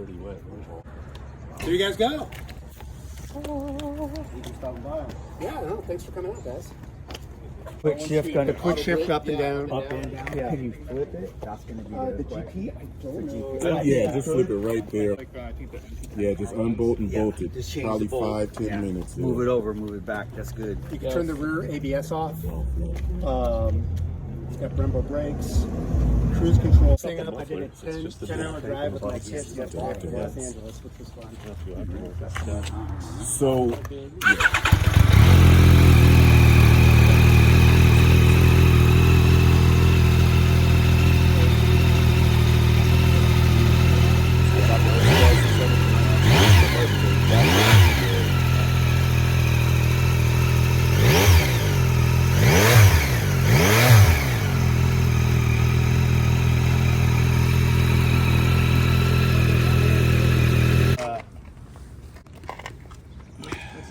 dirty wet. There you guys go. Thank you for stopping by. Yeah, no, thanks for coming out, guys. Quick shift, kind of Quick shift up and down. up and down. Yeah. Can you flip it? That's going to be The GP, I don't know. Yeah, just flip it right there. Yeah, just unbolt and bolt it. Just change Probably the bolt. 5-10 minutes. Yeah. Move it over, move it back. That's good. You can turn the rear ABS off. It's got Brembo brakes, cruise control. Thing up, I did a 10-hour drive with my kids yesterday to Los Angeles, which was fun. So,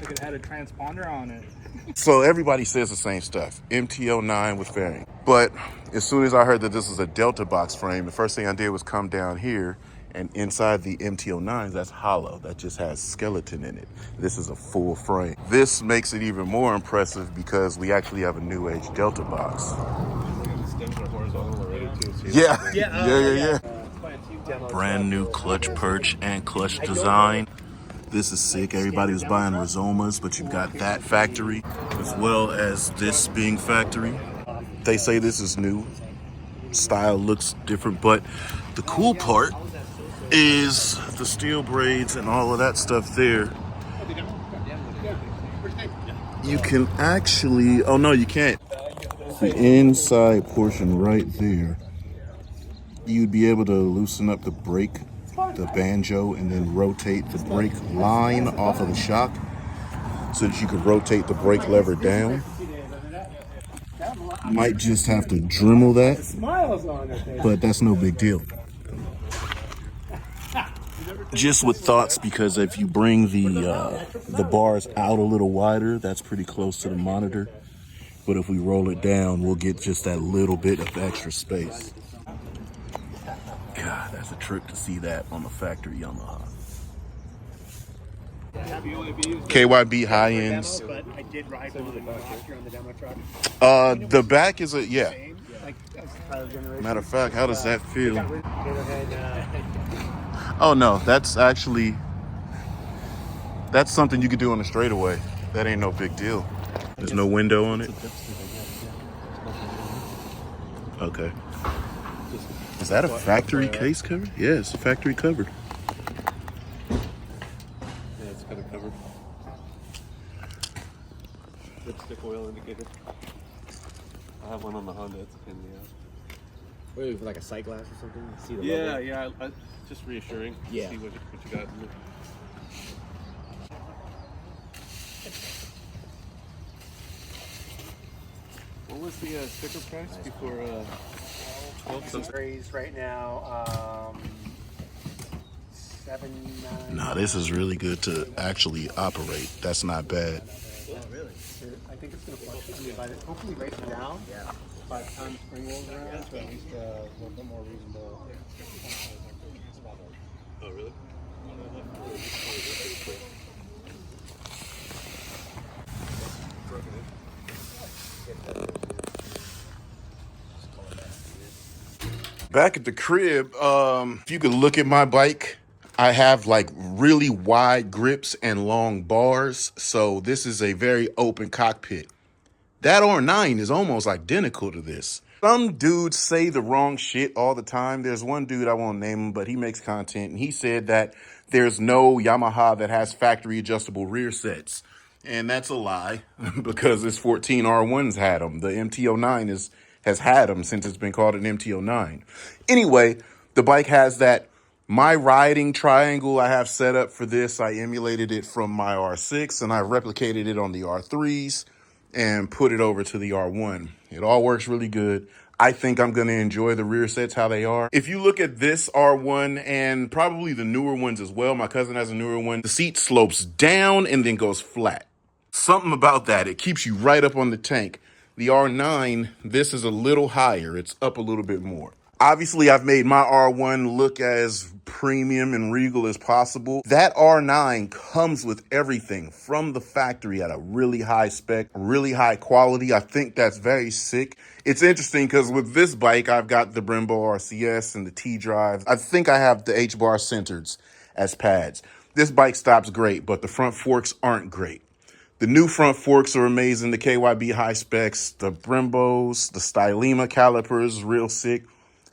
It had a transponder on it. So everybody says the same stuff, MT09 with fairing. But as soon as I heard that this was a Delta box frame, the first thing I did was come down here, and inside the MT09s, that's hollow. That just has skeleton in it. This is a full frame. This makes it even more impressive because we actually have a new age Delta box. The stems are horizontal already too. Yeah. Brand new clutch perch and clutch design. This is sick. Everybody was buying Rizomas, but you've got that factory as well as this being factory. They say this is new. Style looks different, but the cool part is the steel braids and all of that stuff there. You can actually, oh no, you can't. The inside portion right there, you'd be able to loosen up the brake, the banjo, and then rotate the brake line off of the shock so that you could rotate the brake lever down. Might just have to Dremel that, but that's no big deal. Just with thoughts, because if you bring the bars out a little wider, that's pretty close to the monitor. But if we roll it down, we'll get just that little bit of extra space. God, that's a trip to see that on the factory Yamaha. KYB high ends. But I did ride one of them last year on the demo truck. The back is yeah. Matter of fact, how does that feel? Oh no, that's something you could do on the straightaway. That ain't no big deal. There's no window on it. Okay. Is that a factory case cover? Yeah, it's a factory cover. Yeah, it's kind of covered. Lipstick oil indicator. I have one on the Honda. It's a pain in the ass. Wait, like a sight glass or something? See the Yeah, logo? yeah. Just reassuring. Yeah. See what you got. What was the sticker price before? 12 Raised right now, $7.99. Nah, this is really good to actually operate. That's not bad. Oh, really? I think it's going to fluctuate. I mean, hopefully raise it down. Yeah. By the time spring rolls around, so at least a little bit more reasonable. Oh, really? Back at the crib, if you could look at my bike, I have like really wide grips and long bars. So this is a very open cockpit. That R9 is almost identical to this. Some dudes say the wrong shit all the time. There's one dude, I won't name him, but he makes content, and he said that there's no Yamaha that has factory adjustable rear sets. And that's a lie, because this 14 R1's had them. The MT09 has had them since it's been called an MT09. Anyway, the bike has that my riding triangle I have set up for this. I emulated it from my R6, and I replicated it on the R3s and put it over to the R1. It all works really good. I think I'm going to enjoy the rear sets how they are. If you look at this R1 and probably the newer ones as well, my cousin has a newer one, the seat slopes down and then goes flat. Something about that, it keeps you right up on the tank. The R9, this is a little higher. It's up a little bit more. Obviously, I've made my R1 look as premium and regal as possible. That R9 comes with everything from the factory at a really high spec, really high quality. I think that's very sick. It's interesting because with this bike, I've got the Brembo RCS and the T-Drive. I think I have the H-bar centers as pads. This bike stops great, but the front forks aren't great. The new front forks are amazing. The KYB high specs, the Brembos, the Stylema calipers, real sick.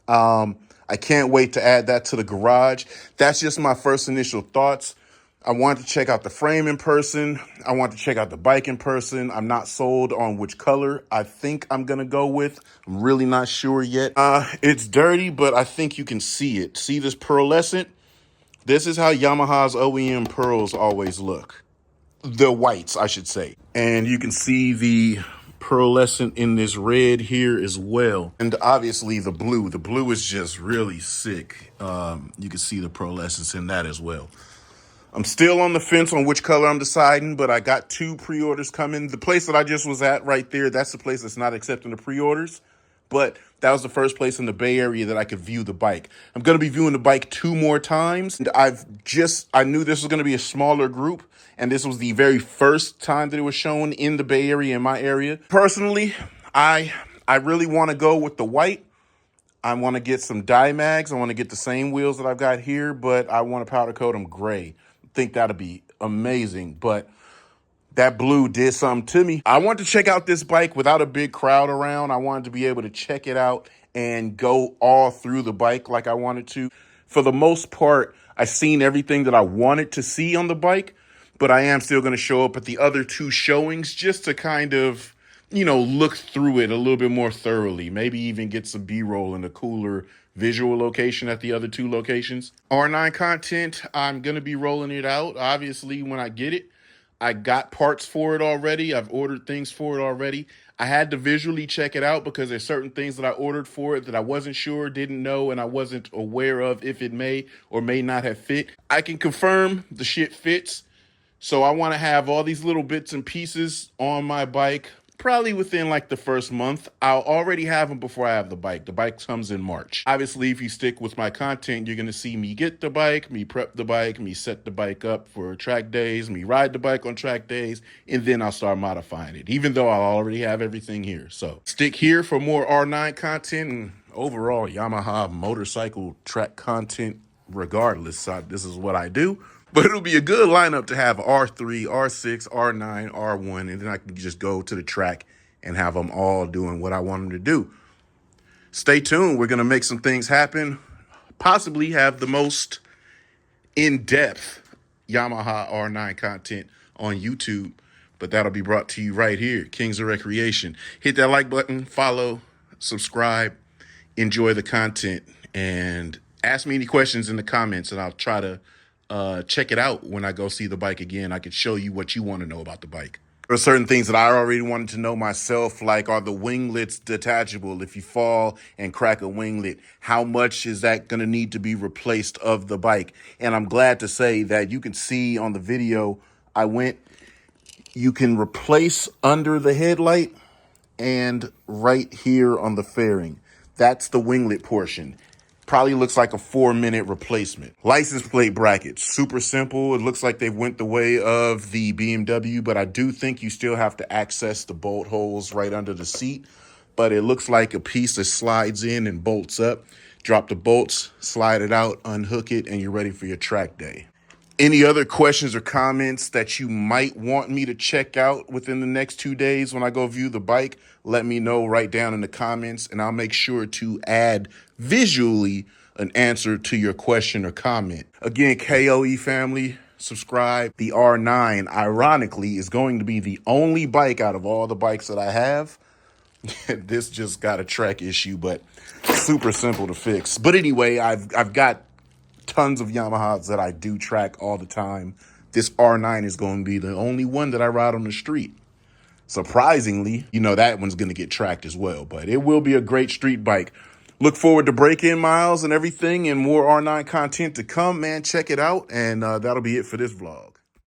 I can't wait to add that to the garage. That's just my first initial thoughts. I want to check out the frame in person. I want to check out the bike in person. I'm not sold on which color I think I'm going to go with. I'm really not sure yet. It's dirty, but I think you can see it. See this pearlescent? This is how Yamaha's OEM pearls always look. The whites, I should say. And you can see the pearlescent in this red here as well. And obviously the blue. The blue is just really sick. You can see the pearlescence in that as well. I'm still on the fence on which color I'm deciding, but I got 2 pre-orders coming. The place that I just was at right there, that's the place that's not accepting the pre-orders. But that was the first place in the Bay Area that I could view the bike. I'm going to be viewing the bike 2 more times. And I knew this was going to be a smaller group. And this was the very first time that it was shown in the Bay Area, in my area. Personally, I really want to go with the white. I want to get some dye mags. I want to get the same wheels that I've got here, but I want to powder coat them gray. I think that'll be amazing. But that blue did something to me. I wanted to check out this bike without a big crowd around. I wanted to be able to check it out and go all through the bike like I wanted to. For the most part, I've seen everything that I wanted to see on the bike, but I am still going to show up at the other 2 showings just to kind of, look through it a little bit more thoroughly. Maybe even get some B-roll in a cooler visual location at the other 2 locations. R9 content, I'm going to be rolling it out, obviously, when I get it. I got parts for it already. I've ordered things for it already. I had to visually check it out because there's certain things that I ordered for it that I wasn't sure, didn't know, and I wasn't aware of if it may or may not have fit. I can confirm the shit fits. So I want to have all these little bits and pieces on my bike probably within like the first month. I'll already have them before I have the bike. The bike comes in March. Obviously, if you stick with my content, you're going to see me get the bike, me prep the bike, me set the bike up for track days, me ride the bike on track days, and then I'll start modifying it, even though I already have everything here. So stick here for more R9 content and overall Yamaha motorcycle track content regardless. This is what I do. But it'll be a good lineup to have R3, R6, R9, R1, and then I can just go to the track and have them all doing what I want them to do. Stay tuned. We're going to make some things happen, possibly have the most in-depth Yamaha R9 content on YouTube, but that'll be brought to you right here, Kings of Recreation. Hit that like button, follow, subscribe, enjoy the content, and ask me any questions in the comments, and I'll try to check it out when I go see the bike again. I could show you what you want to know about the bike. There are certain things that I already wanted to know myself, like are the winglets detachable? If you fall and crack a winglet, how much is that going to need to be replaced of the bike? And I'm glad to say that you can see on the video you can replace under the headlight and right here on the fairing. That's the winglet portion. Probably looks like a 4-minute replacement. License plate brackets, super simple. It looks like they went the way of the BMW, but I do think you still have to access the bolt holes right under the seat. But it looks like a piece that slides in and bolts up. Drop the bolts, slide it out, unhook it, and you're ready for your track day. Any other questions or comments that you might want me to check out within the next 2 days when I go view the bike, let me know right down in the comments, and I'll make sure to add visually an answer to your question or comment. Again, KOE family, subscribe. The R9, ironically, is going to be the only bike out of all the bikes that I have. This just got a track issue, but super simple to fix. But anyway, I've got tons of Yamahas that I do track all the time. This R9 is going to be the only one that I ride on the street. Surprisingly, that one's going to get tracked as well, but it will be a great street bike. Look forward to break-in miles and everything and more R9 content to come, man. Check it out, and that'll be it for this vlog.